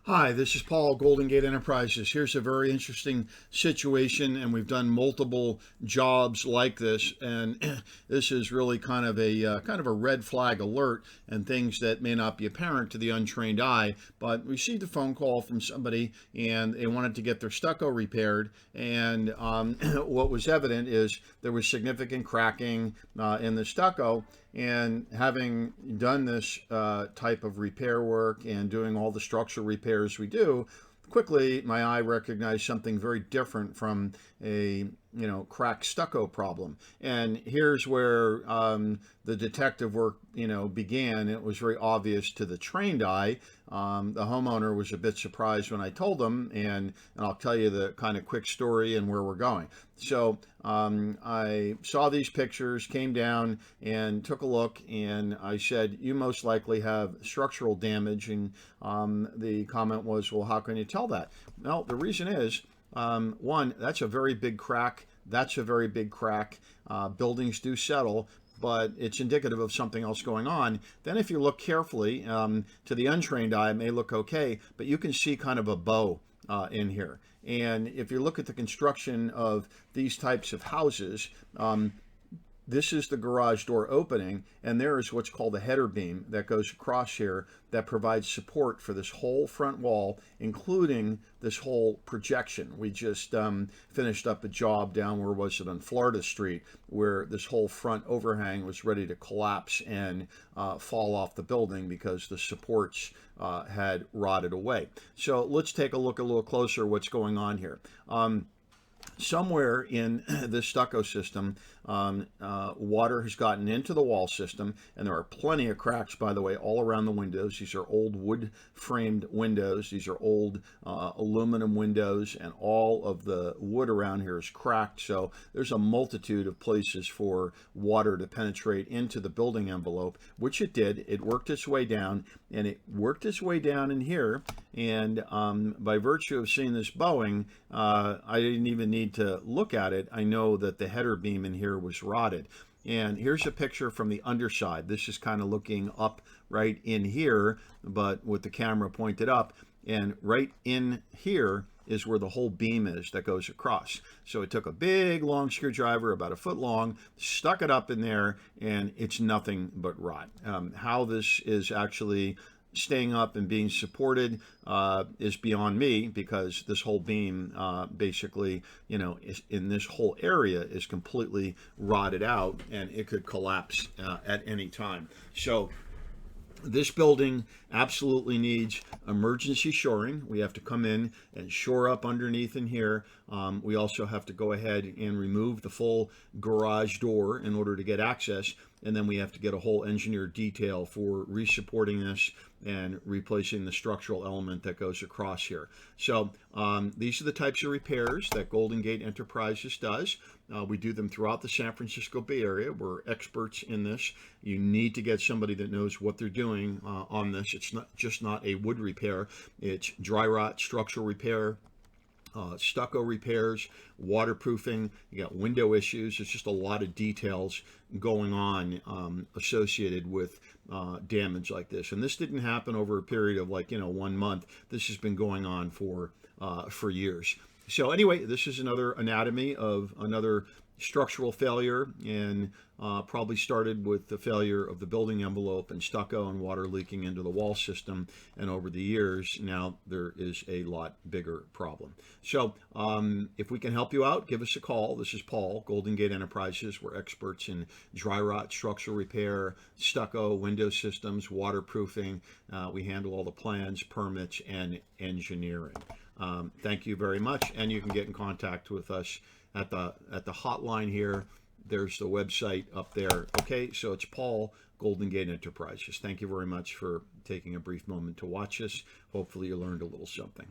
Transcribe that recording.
Hi, this is Paul, Golden Gate Enterprises. Here's a very interesting situation, and we've done multiple jobs like this, and this is really kind of a red flag alert, and things that may not be apparent to the untrained eye. But we received a phone call from somebody, and they wanted to get their stucco repaired, and what was evident is there was significant cracking in the stucco. And having done this type of repair work and doing all the structural repairs we do, quickly my eye recognized something very different from a cracked stucco problem. And here's where the detective work began. It was very obvious to the trained eye. The homeowner was a bit surprised when I told him, and I'll tell you the kind of quick story and where we're going. So I saw these pictures, came down and took a look, and I said, you most likely have structural damage. And the comment was, well, how can you tell that? Well, the reason is, one, that's a very big crack. That's a very big crack. Buildings do settle, but it's indicative of something else going on. Then if you look carefully, to the untrained eye, it may look okay, but you can see kind of a bow in here. And if you look at the construction of these types of houses, this is the garage door opening, and there is what's called a header beam that goes across here that provides support for this whole front wall, including this whole projection. We just finished up a job down, where was it, on Florida Street, where this whole front overhang was ready to collapse and fall off the building because the supports had rotted away. So let's take a look a little closer what's going on here. Somewhere in this stucco system, water has gotten into the wall system, and there are plenty of cracks, by the way, all around the windows. These are old wood framed windows. These are old aluminum windows, and all of the wood around here is cracked. So there's a multitude of places for water to penetrate into the building envelope, which it did. It worked its way down, and it worked its way down in here. And by virtue of seeing this bowing, I didn't even need to look at it. I know that the header beam in here was rotted. And here's a picture from the underside. This is kind of looking up right in here, but with the camera pointed up. And right in here is where the whole beam is that goes across. So it took a big long screwdriver, about a foot long, stuck it up in there, and it's nothing but rot. How this is actually staying up and being supported is beyond me, because this whole beam basically, is, in this whole area, is completely rotted out, and it could collapse at any time. So this building absolutely needs emergency shoring. We have to come in and shore up underneath in here. We also have to go ahead and remove the full garage door in order to get access. And then we have to get a whole engineered detail for resupporting this and replacing the structural element that goes across here. So these are the types of repairs that Golden Gate Enterprises does. We do them throughout the San Francisco Bay Area. We're experts in this. You need to get somebody that knows what they're doing on this. It's not a wood repair. It's dry rot structural repair, stucco repairs, waterproofing. You got window issues. It's just a lot of details going on associated with damage like this. And this didn't happen over a period of 1 month. This has been going on for years. So anyway, this is another anatomy of another structural failure, and probably started with the failure of the building envelope and stucco and water leaking into the wall system. And over the years, now there is a lot bigger problem. So if we can help you out, give us a call. This is Paul, Golden Gate Enterprises. We're experts in dry rot structural repair, stucco, window systems, waterproofing. We handle all the plans, permits, and engineering. Thank you very much, and you can get in contact with us at the hotline here. There's the website up there. Okay, so it's Paul, Golden Gate Enterprises. Thank you very much for taking a brief moment to watch us. Hopefully you learned a little something.